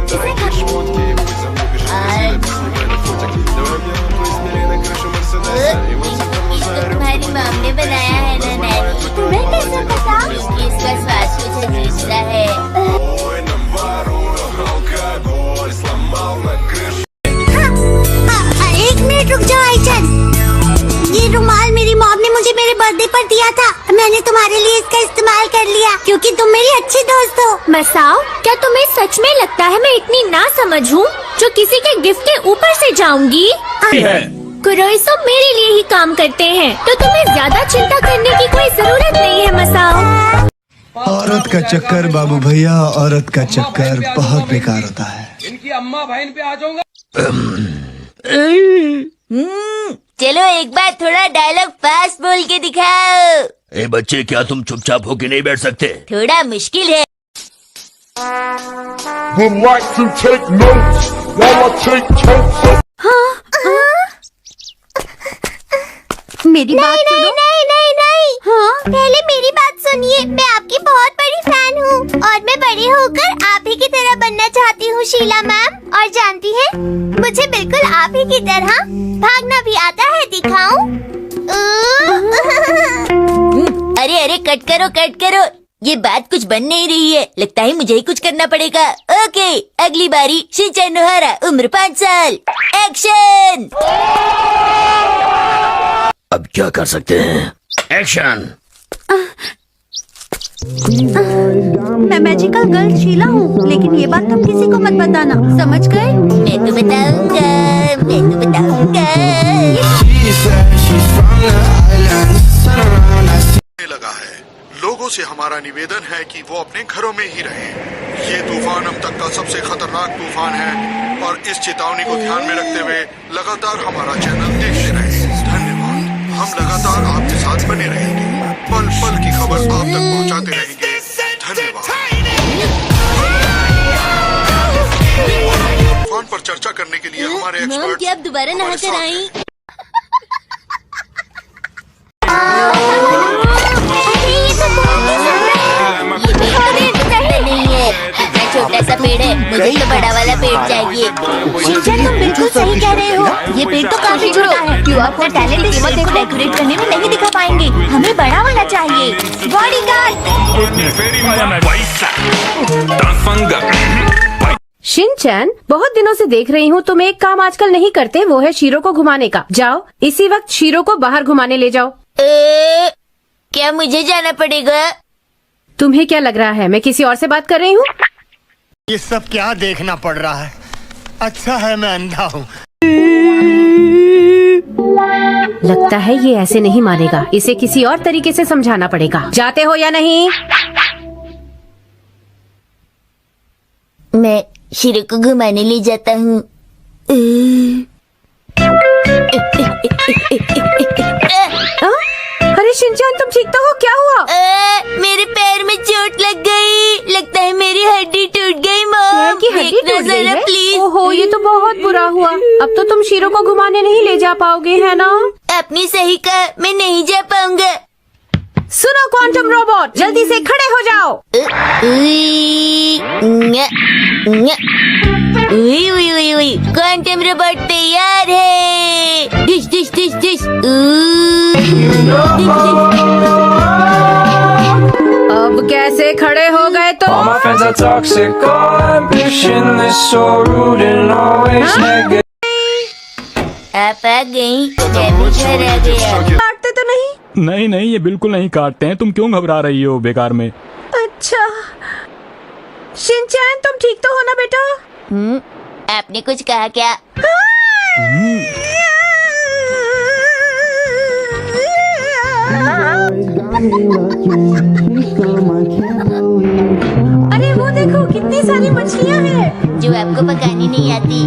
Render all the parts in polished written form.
अच्छे से खा। तुम्हारी मॉम ने बनाया है ना नैनी। तुम्हें कैसे पता? क्योंकि इसका स्वाद कुछ अजीब सा है। एक मिनट रुक जाओ आईचन। ये रुमाल मेरी मॉम ने मुझे मेरे बर्थडे पर दिया था। मैंने तुम्हारे लिए इसका इस्तेमाल कर लिया क्योंकि तुम मेरी अच्छी दोस्त हो। मसाओ, क्या तुम्हें सच में लगता है मैं इतनी ना समझ हूँ जो किसी के गिफ्ट के ऊपर से जाऊंगी? कुरोई सब मेरे लिए ही काम करते हैं, तो तुम्हें ज्यादा चिंता करने की कोई जरूरत नहीं है मसाओ। औरत का चक्कर बाबू भैया, औरत का चक्कर बहुत बेकार होता है। इनकी अम्मा बहन पे आ जाऊंगा। चलो एक बार थोड़ा डायलॉग फास्ट बोल के दिखाओ। ए बच्चे, क्या तुम चुपचाप होके नहीं बैठ सकते? थोड़ा मुश्किल है। Would like to take notes while I take totes. मेरी बात सुनो। नहीं। हाँ? पहले मेरी बात सुनिए। मैं आपकी बहुत बड़ी फैन हूँ और मैं बड़ी होकर आप ही की तरह बनना चाहती हूँ शीला मैम। और जानती हैं, मुझे बिल्कुल आप ही की तरह भागना भी आता है। दिखाऊं? अरे कट करो। ये बात कुछ बन नहीं रही है। लगता है मुझे ही कुछ करना पड़ेगा। ओके, अगली बारी शिनचैन नोहारा, उम्र 5 साल। एक्शन। अब क्या कर सकते हैं? एक्शन। मैं मैजिकल गर्ल शीला हूँ, लेकिन ये बात तुम किसी को मत बताना, समझ गए? मैं तो बताऊंगा। लगा है। लोगों से हमारा निवेदन है कि वो अपने घरों में ही रहें। ये तूफान अब तक का सबसे खतरनाक तूफान है और इस चेतावनी को ध्यान में रखते हुए लगातार हमारा चैनल देखते रहें। धन्यवाद। हम लगातार आपके साथ बने रहेंगे, पल पल की खबर आप तक पहुंचाते रहेंगे। धन्यवाद। तूफान पर चर्चा करने के लिए हमारे एक्सपर्ट क्या आप दोबारा नहा कर आई? छोटा सा पेड़ है, मुझे तो बड़ा वाला पेड़ चाहिए। शिनचैन, तुम बिल्कुल सही कह रहे हो। ये पेड़ तो काफी छोटा है। क्यूआर कोड टैलेंट इस वक्त को डेकोरेट करने में नहीं दिखा पाएंगे। हमें बड़ा वाला चाहिए। बॉडीगार्ड। शिनचैन, बहुत दिनों से देख रही हूँ तुम एक काम आजकल नहीं करते, वो है शीरो को घुमाने का। जाओ इसी वक्त शीरो को बाहर घुमाने ले जाओ। क्या मुझे जाना पड़ेगा? तुम्हें क्या लग रहा है मैं किसी और से बात कर रही हूँ? ये सब क्या देखना पड़ रहा है? अच्छा है मैं अंधा हूँ। लगता है ये ऐसे नहीं मानेगा, इसे किसी और तरीके से समझाना पड़ेगा। जाते हो या नहीं? मैं शीरो को घुमाने ले जाता हूँ। अरे शिनचैन, तुम ठीक तो हो? क्या हुआ? मेरे पैर में चोट लग गई। लगता है मेरी हड्डी टूट गई। पैर की हड्डी टूट गई है? प्लीज। ओहो, ये तो बहुत बुरा हुआ। अब तो तुम शीरो को घुमाने नहीं ले जा पाओगे, है ना? अपनी सही का मैं नहीं जा पाऊंगा। सुनो क्वांटम रोबोट, जल्दी से खड़े हो जाओ। क्वांटम रोबोट तैयार है। Dish dish dish dish. अब कैसे खड़े हो गए तुम? All my friends are toxic, all ambitionless, so rude and always negative. आप आ गई, मैं भी घर आ गया। काटते तो नहीं? नहीं, ये बिल्कुल नहीं काटते हैं। तुम क्यों घबरा रही हो बेकार में? अच्छा, शिनचैन तुम ठीक तो हो ना बेटा? आपने कुछ कहा क्या? अरे वो देखो कितनी सारी मछलियाँ हैं जो आपको पकानी नहीं आती।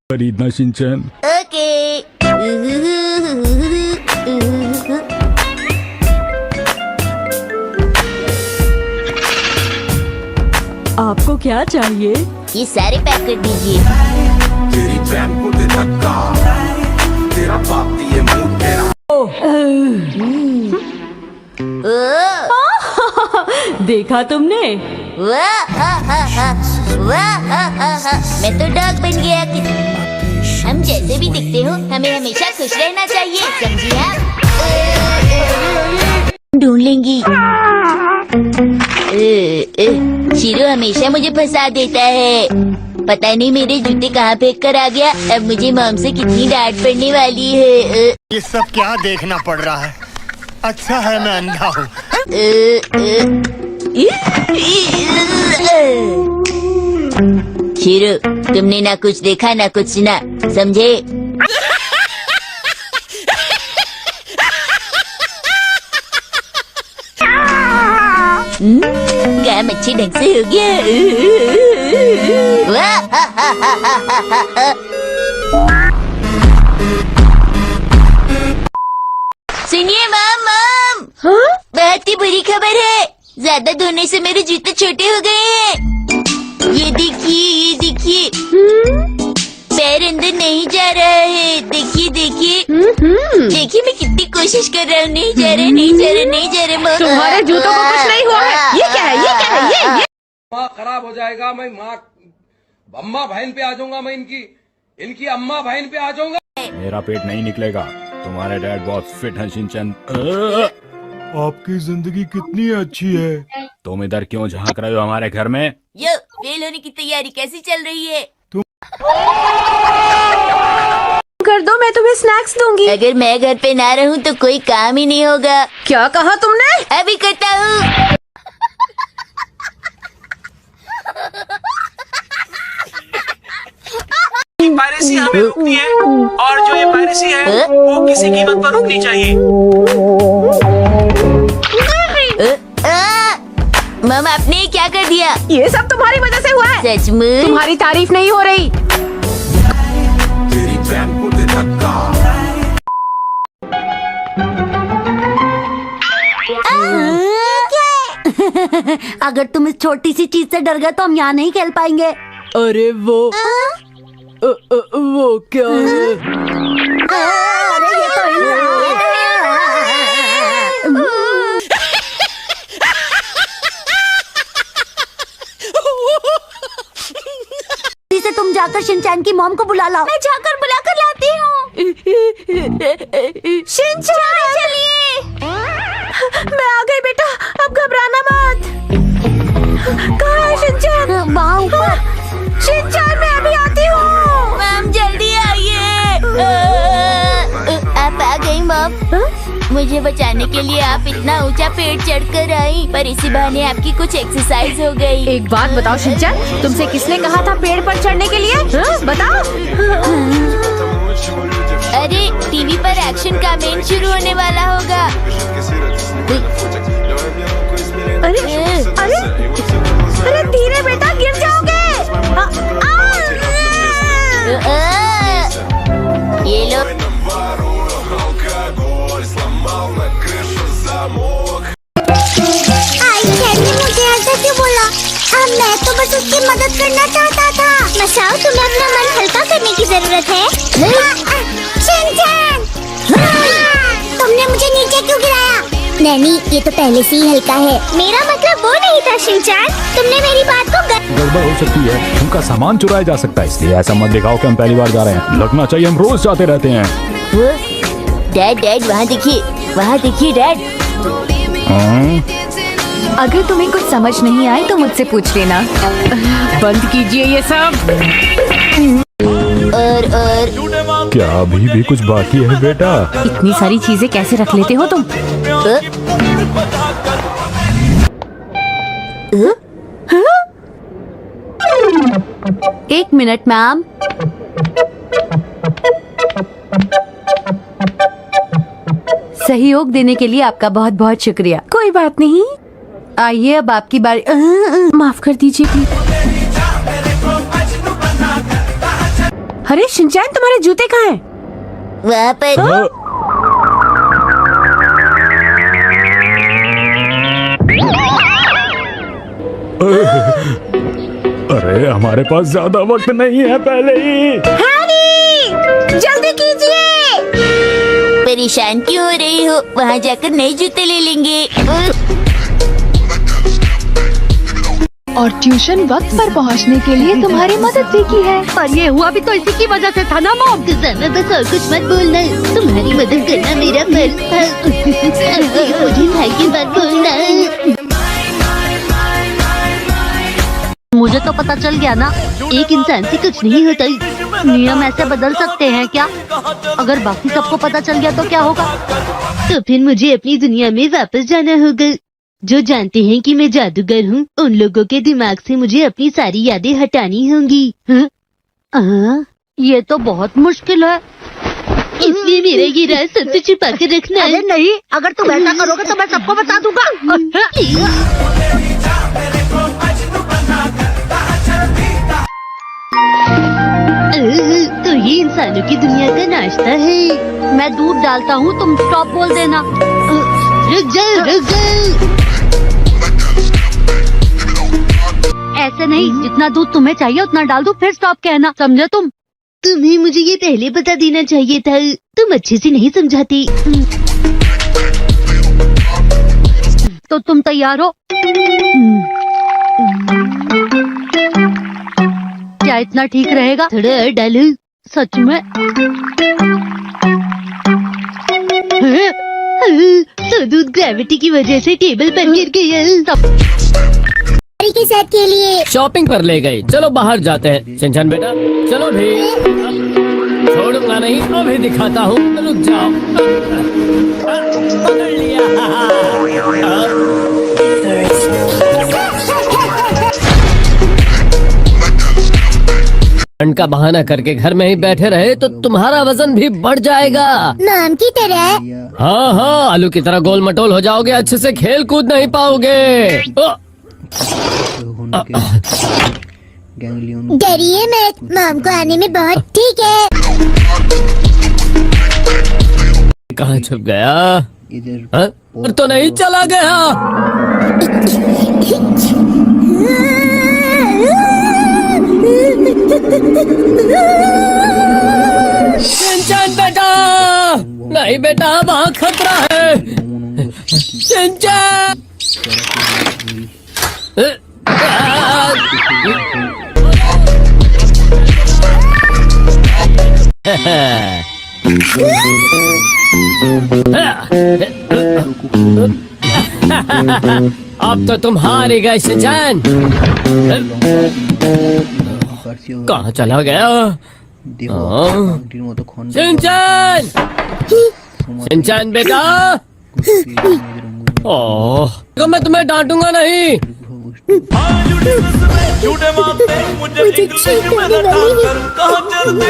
खरीदना शिनचैन। ओके। आपको क्या चाहिए? ये सारे पैक कर दीजिए। तेरी बहन को दे धक्का, तेरा बाप दिए मुंह तेरा। ओह देखा तुमने? वाह हा हा हा, वाह हा हा हा, मैं तो डॉग बन गया। हम जैसे भी दिखते हो हमें हमेशा खुश रहना चाहिए, समझी आप? ढूंढ लेंगी। शीरो हमेशा मुझे फंसा देता है। पता नहीं मेरे जूते कहाँ फेंक कर आ गया। अब मुझे मॉम से कितनी डांट पड़ने वाली है। ये सब क्या देखना पड़ रहा है? अच्छा है मैं अंधा हूँ। शीरो, तुमने ना कुछ देखा ना कुछ सुना, समझे? काम अच्छे ढंग से हो गया। सुनिए मॉम, बहुत ही बुरी खबर है। ज्यादा धोने से मेरे जूते छोटे हो गए हैं। ये देखिए, पैर अंदर नहीं जा रहा है। देखिए देखिए मैं कितनी कोशिश कर रहा हूँ। नहीं जा रहे मॉम। तुम्हारे जूतों को कुछ नहीं हुआ है। ये क्या है? ये माँ खराब हो जाएगा। मैं माँ अम्मा बहन पे आ जाऊंगा। मैं इनकी अम्मा बहन पे आ जाऊंगा। मेरा पेट नहीं निकलेगा। तुम्हारे डैड बहुत फिट हैं शिनचैन। आपकी जिंदगी कितनी अच्छी है। तुम इधर क्यों झांक रहे हो हमारे घर में? यो, फेल होने की तैयारी कैसी चल रही है? कर दो, मैं तुम्हें स्नैक्स दूंगी। अगर मैं घर पे ना रहूं तो कोई काम ही नहीं होगा। क्या कहा तुमने? अभी करता हूँ। पायरेसी हमें रोकनी है और जो ये पायरेसी है वो किसी कीमत पर रुकनी चाहिए। मामा आपने क्या कर दिया? ये सब तुम्हारी वजह से हुआ है। सच में? तुम्हारी तारीफ नहीं हो रही। तेरी बहन को दे धक्का। अगर तुम इस छोटी सी चीज से डर गए तो हम यहाँ नहीं खेल पाएंगे। अरे वो क्या है? अरे ये तो से तुम जाकर शिनचैन की मॉम को बुला लाओ। मैं जाकर बुला कर लाती हूँ। शिनचैन चलिए। मैं आ गई बेटा, अब घबराना मत। कहाँ है शिनचैन? वहाँ ऊपर। शिनचैन मैं अभी आती हूँ। मॉम जल्दी आइए। आप आ गई मॉम। मुझे बचाने के लिए आप इतना ऊंचा पेड़ चढ़कर आई, पर इसी बहाने आपकी कुछ एक्सरसाइज हो गई। एक बात बताओ शिनचैन, तुमसे किसने कहा था पेड़ पर चढ़ने के लिए? बताओ। अरे टीवी पर एक्शन का मेन शुरू होने वाला होगा। अरे धीरे बेटा, गिर जाओगे। ये लो। मुझे ऐसा क्यों बोला? मैं तो बस उसकी मदद करना चाहता था। मसाओ, तुम्हें अपना मन हल्का करने की जरूरत है। शिनचैन, तुमने मुझे नीचे क्यों गिराया? नैनी, ये तो पहले से ही हल्का है। मेरा मतलब वो नहीं था शिनचैन। तुमने मेरी बात को गड़बड़ हो सकती है। उनका सामान चुराया जा सकता है, इसलिए ऐसा मत दिखाओ कि हम पहली बार जा रहे हैं। लगना चाहिए हम रोज जाते रहते हैं। डैड वहाँ देखिए डैड। अगर तुम्हें कुछ समझ नहीं आए तो मुझसे पूछ लेना। बंद कीजिए ये सब। और क्या अभी भी कुछ बाकी है बेटा? इतनी सारी चीजें कैसे रख लेते हो तुम? एक मिनट मैम। सहयोग देने के लिए आपका बहुत बहुत शुक्रिया। कोई बात नहीं। आइए अब आपकी बारी। माफ कर दीजिए प्लीज। अरे शिनचैन, तुम्हारे जूते कहाँ हैं? वहाँ पर। अरे हमारे पास ज्यादा वक्त नहीं है, पहले ही। जल्दी कीजिए। परेशान क्यों हो रही हो? वहाँ जाकर नए जूते ले लेंगे। और ट्यूशन वक्त पर पहुंचने के लिए तुम्हारी मदद भी की है। पर ये हुआ भी तो इसी की वजह से था ना मॉम। मैं बस और कुछ मत बोलना, तुम्हारी मदद करना मेरा फर्ज था। मुझे थैंक यू मत बोलना। मुझे तो पता चल गया ना, एक इंसान से कुछ नहीं होता। नियम ऐसे बदल सकते हैं क्या? अगर बाकी सबको पता चल गया तो क्या होगा? तो फिर मुझे अपनी दुनिया में वापस जाना होगा। जो जानते हैं कि मैं जादूगर हूँ, उन लोगों के दिमाग से मुझे अपनी सारी यादें हटानी होंगी। ये तो बहुत मुश्किल है। इसलिए मेरा ये राज सबसे छुपा कर रखना है। अरे नहीं, अगर तुम ऐसा करोगे तो मैं सबको बता दूंगा। तो ये इंसानों की दुनिया का नाश्ता है। मैं दूध डालता हूँ, तुम स्टॉप बोल देना। रुक जाओ, रुक जाओ। ऐसे नहीं, जितना दूध तुम्हें चाहिए उतना डाल दो, फिर स्टॉप कहना, समझे तुम? तुम्हें मुझे ये पहले बता देना चाहिए था। तुम अच्छे से नहीं समझाती। तो तुम तैयार हो? क्या इतना ठीक रहेगा? थोड़ा और डालो। सच में? तो दूध ग्रेविटी की वजह से टेबल पर गिर गया। के साथ के लिए शॉपिंग पर ले गई। चलो बाहर जाते हैं। शिनचैन बेटा चलो भी। छोड़ूंगा नहीं, अभी दिखाता हूँ। रुक जाओ। पकड़ लिया। ठंड का बहाना करके घर में ही बैठे रहे तो तुम्हारा वजन भी बढ़ जाएगा। नाम की तरह। हाँ हाँ, आलू की तरह गोल मटोल हो जाओगे, अच्छे से खेल कूद नहीं पाओगे। डरिए मत, मॉम को आने में बहुत ठीक है। कहाँ छुप गया? हाँ? और तो नहीं चला गया। शिनचैन बेटा, नहीं बेटा, वहाँ खतरा है। शिनचैन अब तो तुम हार ही गए शिनचैन। कहाँ चला गया? शिनचैन, शिनचैन बेटा। ओह, तो मैं तुम्हें डांटूंगा नहीं। झूठे मारते मुझे इंग्लिश में न डालकर कहाँ चलते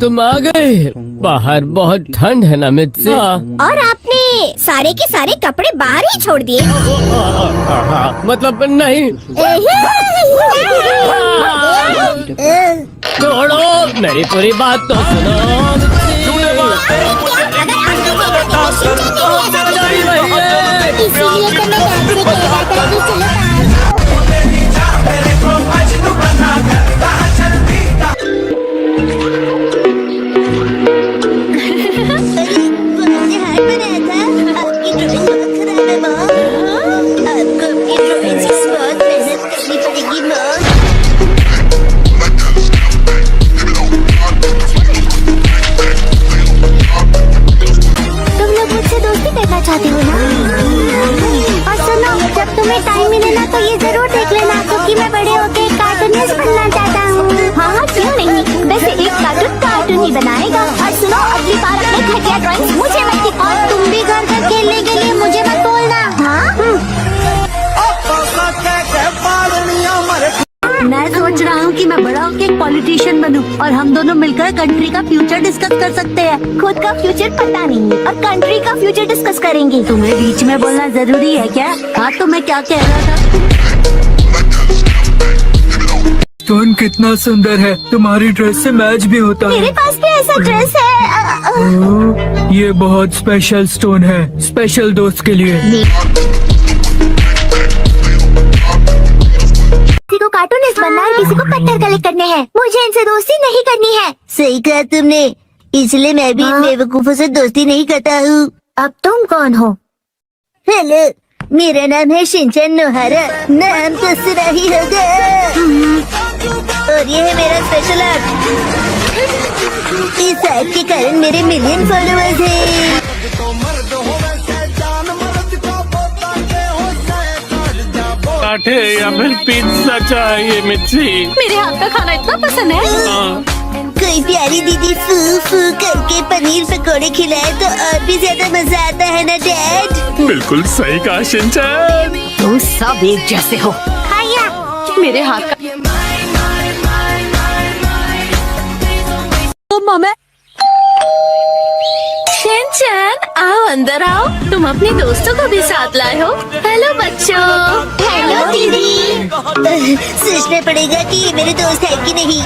तुम आ गए। बाहर बहुत ठंड है ना मित्र। और आपने सारे के सारे कपड़े बाहर ही छोड़ दिए। मतलब नहीं। छोड़ो, मेरी पूरी बात तो सुनो। इसीलिए तो मैं आपसे कह रहा था कि चलो चाहती हो ना? और सुनो, जब तुम्हें टाइम मिले ना तो ये जरूर देख लेना, क्योंकि मैं बड़े होके कार्टूनिस्ट बनना चाहता हूँ। हाँ, क्यों नहीं? वैसे एक कार्टून ही बनाएगा। और सुनो, अगली बार अपने घटिया ड्राइंग्स मुझे मत दिखाओ। तुम भी घर पर खेलने के लिए मुझे मत बोलना। हाँ? मैं सोच रहा हूँ कि मैं बड़ा होकर एक पॉलिटिशियन बनूं और हम दोनों मिलकर कंट्री का फ्यूचर डिस्कस कर सकते हैं। खुद का फ्यूचर पता नहीं और कंट्री का फ्यूचर डिस्कस करेंगे। तुम्हें बीच में बोलना जरूरी है क्या? हाँ, तो मैं क्या कह रहा था? स्टोन कितना सुंदर है, तुम्हारी ड्रेस से मैच भी होता है। मेरे पास भी ऐसा ड्रेस है। ये बहुत स्पेशल स्टोन है, स्पेशल दोस्त के लिए। किसी को कार्टूनिस्ट बनना है, किसी को पत्थर कलेक्ट करने हैं। मुझे इनसे दोस्ती नहीं करनी है। सही कहा तुमने। इसलिए मैं भी इन बेवकूफों से दोस्ती नहीं करता हूँ। अब तुम कौन हो? हेलो, मेरा नाम है शिनचैन नोहारा। नाम तो सुना ही होगा। और ये है मेरा स्पेशल आर्ट। इस आर्ट के कारण मेरे मिलियन फॉलोअर्स हैं। पराठे या फिर पिज्जा चाहिए मिर्ची? मेरे हाथ का खाना इतना पसंद है। कोई प्यारी दीदी फू फू करके पनीर पकोड़े खिलाए तो और भी ज्यादा मजा आता है ना डैड? बिल्कुल सही कहा शिनचैन। तुम सब एक जैसे हो। मेरे हाथ का मम्मी। शिनचैन, आओ अंदर आओ। तुम अपने दोस्तों को भी साथ लाए हो। हेलो बच्चों। हेलो दीदी। सोचना पड़ेगा कि ये मेरे दोस्त है कि नहीं।